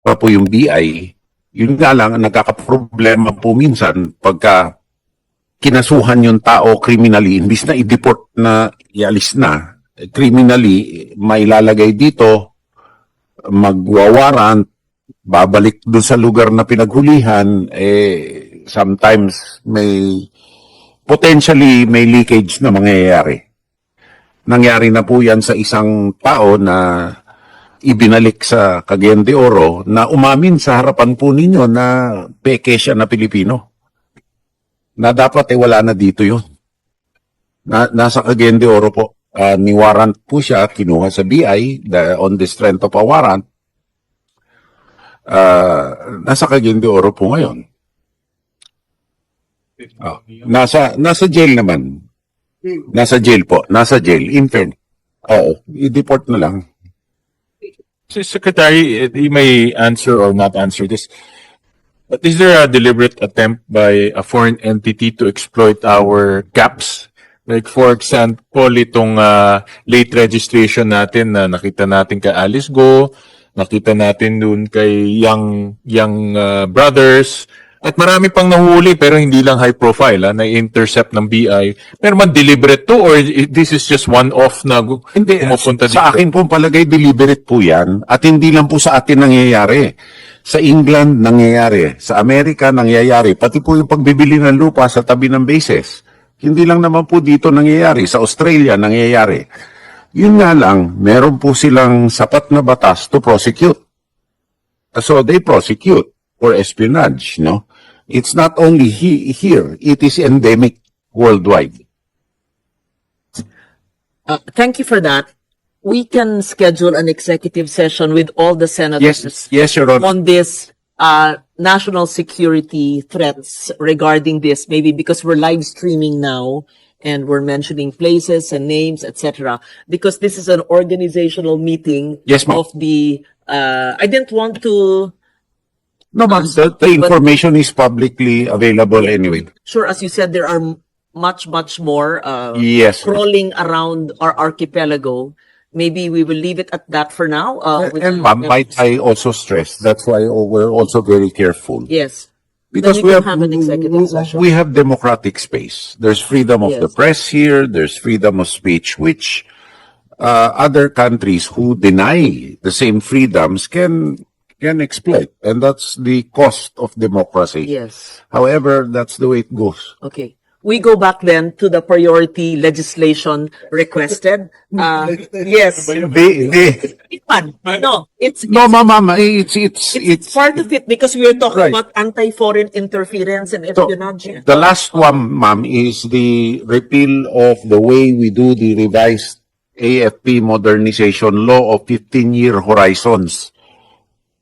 pa po yung BI, yun nga lang, nagkakaproblema po minsan pagka kinasuhan yung tao criminally, imbis na i-deport na ialis na, criminally, mailalagay dito, magwawarant, babalik doon sa lugar na pinaghulihan, sometimes potentially may leakage na mangyayari. Nangyari na po yan sa isang tao na ibinalik sa Cagayan de Oro na umamin sa harapan po ninyo na peke siya na Pilipino. Na dapat wala na dito yun. Nasa Cagayan de Oro po. Ni warrant po siya, kinuha sa BI on the strength of a warrant. Nasa Cagayan de Oro po ngayon. Nasa jail naman. Nasa jail po. Nasa jail. Intern. Oo. I-deport na lang. Secretary, you may answer or not answer this. But is there a deliberate attempt by a foreign entity to exploit our gaps? Like for example, itong late registration natin na nakita natin kay Alice Go, nakita natin dun kay young brothers, at marami pang nahuli pero hindi lang high profile na-intercept ng BI. Pero man deliberate to or this is just one-off na pumupunta dito? Sa akin po palagay deliberate po yan at hindi lang po sa atin nangyayari. Sa England nangyayari, sa Amerika nangyayari, pati po yung pagbibili ng lupa sa tabi ng bases. Hindi lang naman po dito nangyayari, sa Australia nangyayari. Yun nga lang, meron po silang sapat na batas to prosecute. So they prosecute for espionage, no? It's not only here, it is endemic worldwide. Thank you for that. We can schedule an executive session with all the senators Yes, Your Honor. on this national security threats regarding this, maybe because we're live streaming now and we're mentioning places and names, etc. Because this is an organizational meeting Yes, ma'am. of the, I didn't want to, No, but the information is publicly available anyway. sure, as you said, there are much more Yes. crawling around our archipelago. Maybe we will leave it at that for now. And ma'am, might I also stress, that's why we're also very careful. Yes. Because Then we can have an executive session. we have democratic space. There's freedom of the Yes. press here, there's freedom of speech, which other countries who deny the same freedoms can exploit. And that's the cost of democracy. Yes. However, that's the way it goes. Okay. We go back then to the priority legislation requested. Yes. No, it's No, ma'am, it's part of it because we are talking Right. about anti-foreign interference and espionage. The last one, ma'am, is the repeal of the way we do the revised AFP modernization law of 15-year horizons.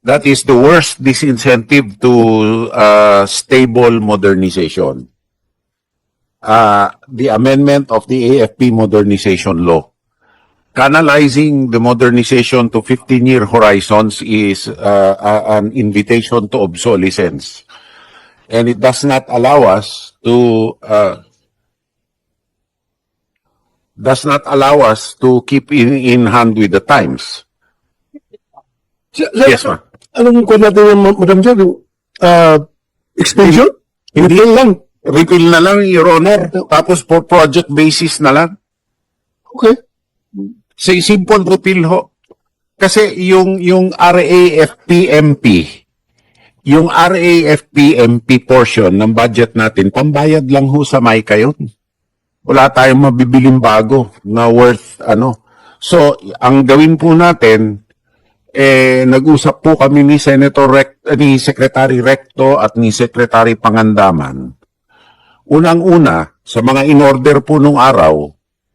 That is the worst disincentive to stable modernization. The amendment of the AFP modernization law. Canalizing the modernization to 15-year horizons is an invitation to obsolescence. And it does not allow us to keep in hand with the times. Yes, ma'am. Anong kung natin yung Madam Chair? Extension? Hindi lang. Repeal na lang, Your Honor. Tapos for project basis na lang. Okay. Say simple repeal ho. Kasi yung RAFP-MP portion ng budget natin, pambayad lang ho sa MICA yun. Wala tayong mabibiling bago na worth So, ang gawin po natin, nag-usap po kami ni ni Secretary Recto at ni Secretary Pangandaman. Unang-una, sa mga in-order po nung araw,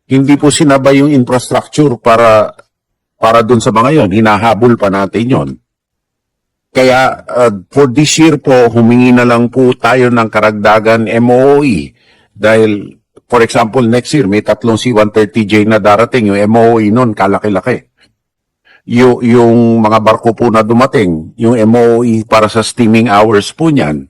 hindi po sinabay yung infrastructure para dun sa mga yon. Hinahabol pa natin yon. Kaya for this year po, humingi na lang po tayo ng karagdagan MOE. Dahil, for example, next year, may 3 C-130J na darating. Yung MOE nun, kalaki-laki. Yung mga barko po na dumating, yung MOE para sa steaming hours po niyan,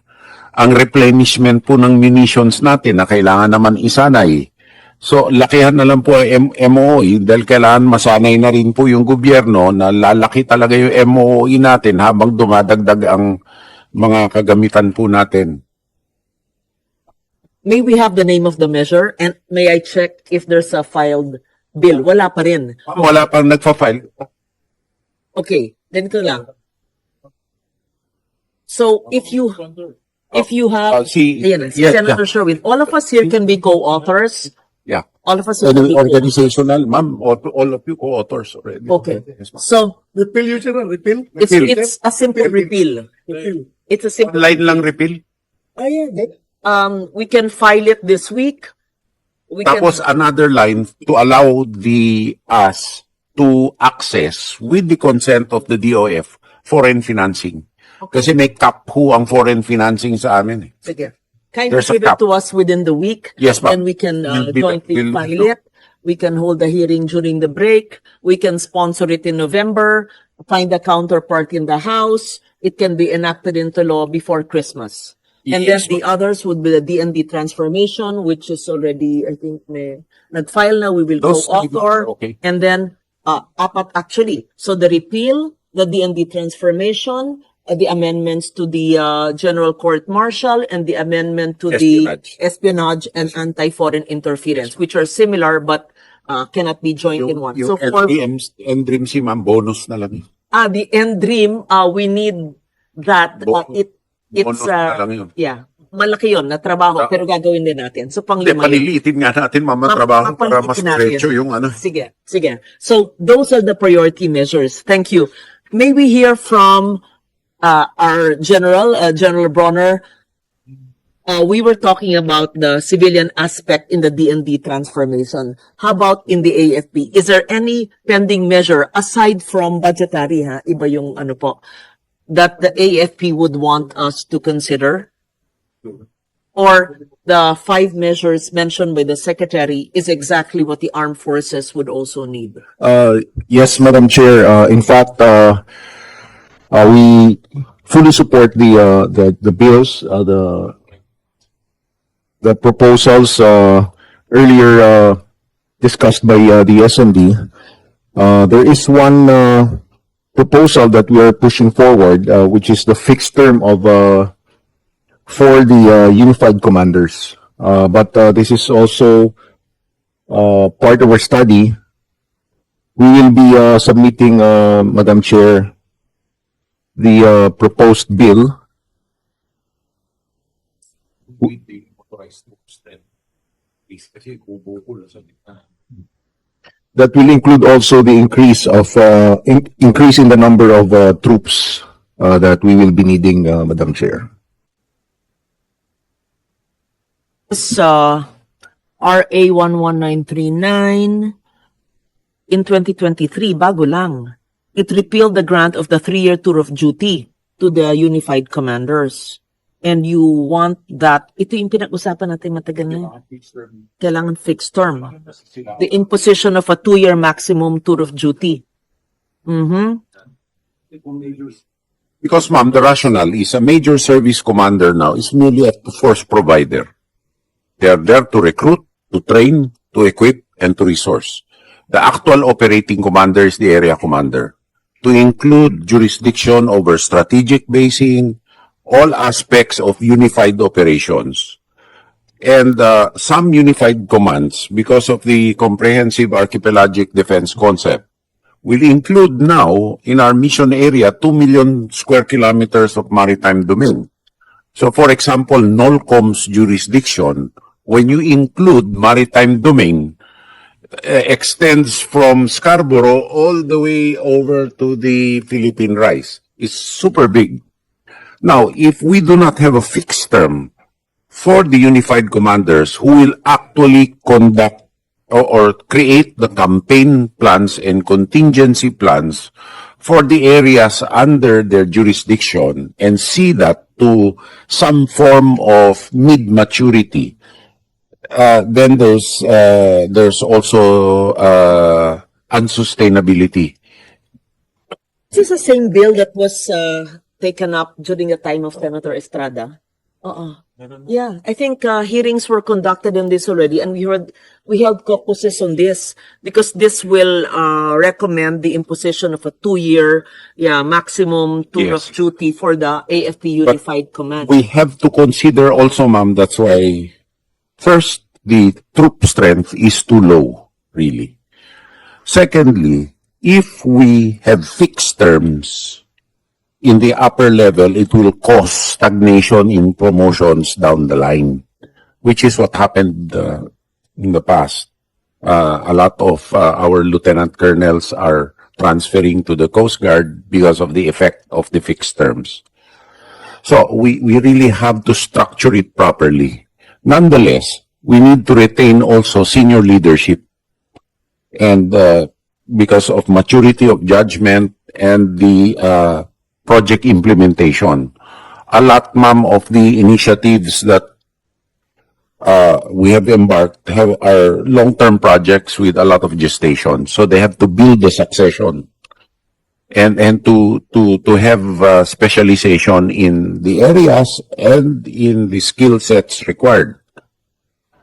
ang replenishment po ng munitions natin na kailangan naman isanay So, lakihan na lang po ang MOE dahil kailangan masanay na rin po yung gobyerno na lalaki talaga yung MOE natin habang dumadagdag ang mga kagamitan po natin. May we have the name of the measure and may I check if there's a filed bill? Wala pa rin. Wala pang nagpa-file. Okay, ganito lang. So if you have, ayan, si yes, Senator Sherwin, all of us here can be co-authors. Yeah. All of us here can be co-authors. Organizational, ma'am, all of you co-authors already. Okay. Yes, ma'am. So Repeal yun, sir. Repeal. it's a simple repeal. It's a simple. Line lang repeal. We can file it this week. We Tapos can, another line to allow us to access with the consent of the DOF foreign financing. Kasi may cap ho ang foreign financing sa amin. sige. Kindly There's a give it cap. to us within the week. Yes, ma'am. And we can We'll be- jointly we'll- file it. We can hold a hearing during the break. We can sponsor it in November. Find a counterpart in the House. It can be enacted into law before Christmas. And then Yes, the others would be the D&D transformation, which is already, I think, nag-file na. We will Those co-author. okay. And then, apat actually. So the repeal, the D&D transformation, the amendments to the General Court Martial, and the amendment to Espionage. the espionage and anti-foreign interference, which are similar but cannot be joined in one. Yung So for Dream si ma'am, bonus na lang. the end dream, we need that. It's Bonus na lang yun. yeah, malaki yon na trabaho, pero gagawin din natin. So Hindi, panglima yun. paliliitin nga natin, mama, trabaho para mas Papalitin natin. diretso yung ano. Sige, sige. So those are the priority measures. Thank you. May we hear from our General Bronner? We were talking about the civilian aspect in the D&D transformation. How about in the AFP? Is there any pending measure aside from budgetary, iba yung ano po, that the AFP would want us to consider? Or the 5 measures mentioned by the Secretary is exactly what the armed forces would also need? Yes, Madam Chair. In fact, we fully support the bills, the proposals earlier discussed by the SMD. There is one proposal that we are pushing forward, which is the fixed term of for the unified commanders. But this is also part of our study. We will be submitting, Madam Chair, the proposed bill that will include also the increase of increase in the number of troops that we will be needing, Madam Chair. This RA 11939 in 2023, bago lang. It repealed the grant of the 3-year tour of duty to the unified commanders. And you want that, ito yung pinag-usapan natin matagal na. Kailangan fixed term. The imposition of a 2-year maximum tour of duty. Because, ma'am, the rationale is a major service commander now is merely a force provider. They are there to recruit, to train, to equip, and to resource. The actual operating commander is the area commander. To include jurisdiction over strategic basing, all aspects of unified operations. And some unified commands, because of the comprehensive archipelagic defense concept, will include now in our mission area 2 million square kilometers of maritime domain. So for example, NOLCOM's jurisdiction, when you include maritime domain, extends from Scarborough all the way over to the Philippine Rise. It's super big. Now, if we do not have a fixed term for the unified commanders who will actually conduct or create the campaign plans and contingency plans for the areas under their jurisdiction and see that to some form of mid-maturity, then there's also unsustainability. This is the same bill that was taken up during the time of Senator Estrada. Yeah, I think hearings were conducted on this already, and we held caucuses on this because this will recommend the imposition of a 2-year, maximum tour Yes. of duty for the AFP Unified Command. We have to consider also, ma'am, that's why first, the troop strength is too low, really. Secondly, if we have fixed terms in the upper level, it will cause stagnation in promotions down the line, which is what happened in the past. A lot of our lieutenant colonels are transferring to the Coast Guard because of the effect of the fixed terms. So we really have to structure it properly. Nonetheless, we need to retain also senior leadership. And because of maturity of judgment and the project implementation. A lot, ma'am, of the initiatives that we have embarked are long-term projects with a lot of gestation. So they have to build the succession and to have specialization in the areas and in the skill sets required.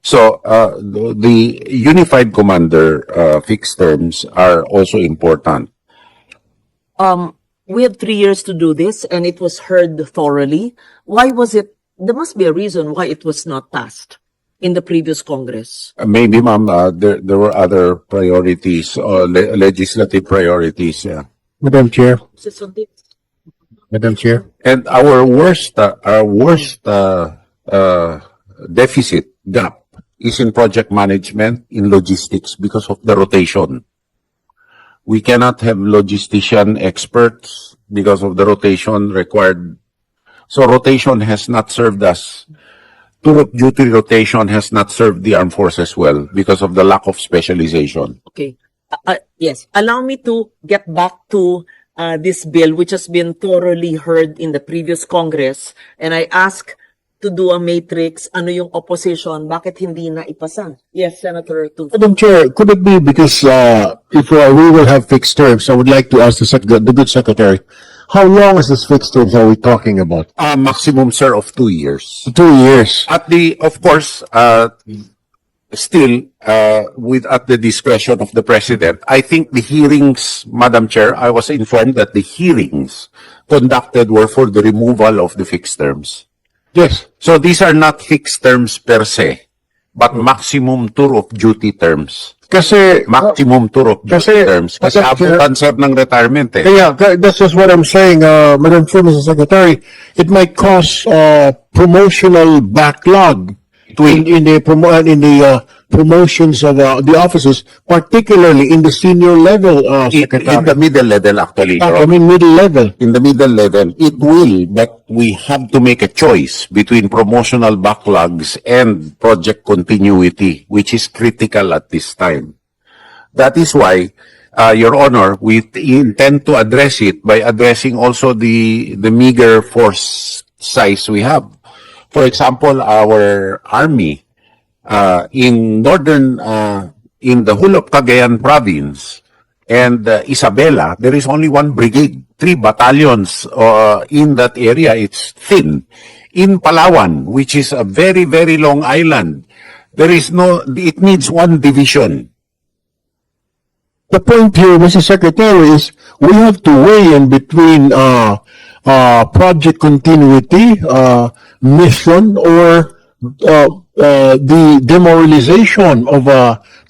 So the unified commander fixed terms are also important. We have 3 years to do this, and it was heard thoroughly. Why was it? There must be a reason why it was not passed in the previous Congress. Maybe, ma'am, there were other priorities or legislative priorities. Yeah. Madam Chair. Is it on this? Madam Chair. And our worst deficit gap is in project management, in logistics, because of the rotation. We cannot have logistician experts because of the rotation required. So rotation has not served us. Tour of duty rotation has not served the armed forces well because of the lack of specialization. Okay. Yes. Allow me to get back to this bill, which has been thoroughly heard in the previous Congress. And I ask to do a matrix, ano yung opposition, bakit hindi na ipasa? Yes, Senator Tulfo. Madam Chair, could it be because if we will have fixed terms, I would like to ask the good secretary, how long is this fixed terms are we talking about? Maximum, sir, of 2 years. 2 years. Of course, still, at the discretion of the President, I think the hearings, Madam Chair, I was informed that the hearings conducted were for the removal of the fixed terms. Yes. So these are not fixed terms per se, but maximum tour of duty terms. Kasi, Maximum tour of duty Kasi- terms. Kasi Madam Chair- abutan, sir, ng retirement eh. that's just what I'm saying, Madam Chair, Mr. Secretary. It might cause promotional backlog in the promotions of the officers, particularly in the senior level, Secretary. In the middle level, actually. I mean, middle level. In the middle level, it will, but we have to make a choice between promotional backlogs and project continuity, which is critical at this time. That is why, Your Honor, we intend to address it by addressing also the meager force size we have. For example, our army, in the whole of Cagayan province and Isabela, there is only 1 brigade, 3 battalions in that area. It's thin. In Palawan, which is a very, very long island, it needs 1 division. The point here, Mr. Secretary, is we have to weigh in between project continuity, mission, or the demoralization of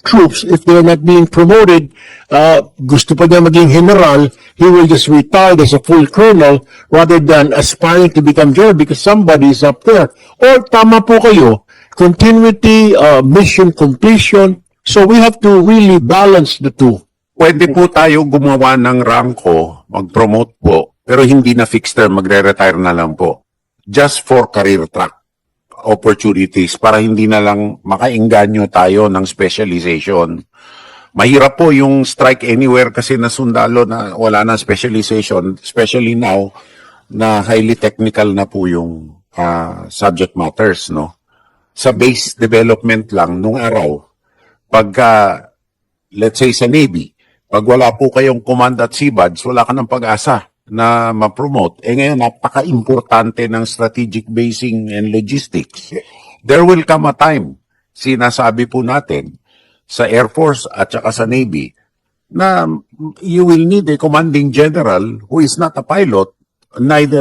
troops if they're not being promoted. Gusto pa niya maging general, he will just retire as a full colonel rather than aspiring to become general because somebody is up there. Or tama po kayo, continuity, mission completion. So we have to really balance the two. Pwede po tayo gumawa ng ranko, mag-promote po, pero hindi na fixed term, magre-retire na lang po. Just for career track opportunities para hindi na lang makainganyo tayo ng specialization. Mahirap po yung strike anywhere kasi na sundalo na wala na specialization, especially now na highly technical na po yung subject matters, no? Sa base development lang nung araw, pagka, let's say sa Navy, pag wala po kayong command at sea badge, wala ka ng pag-asa. na ma-promote. Ngayon, napaka-importante ng strategic basing and logistics. There will come a time, sinasabi po natin, sa Air Force at saka sa Navy, na you will need a commanding general who is not a pilot, neither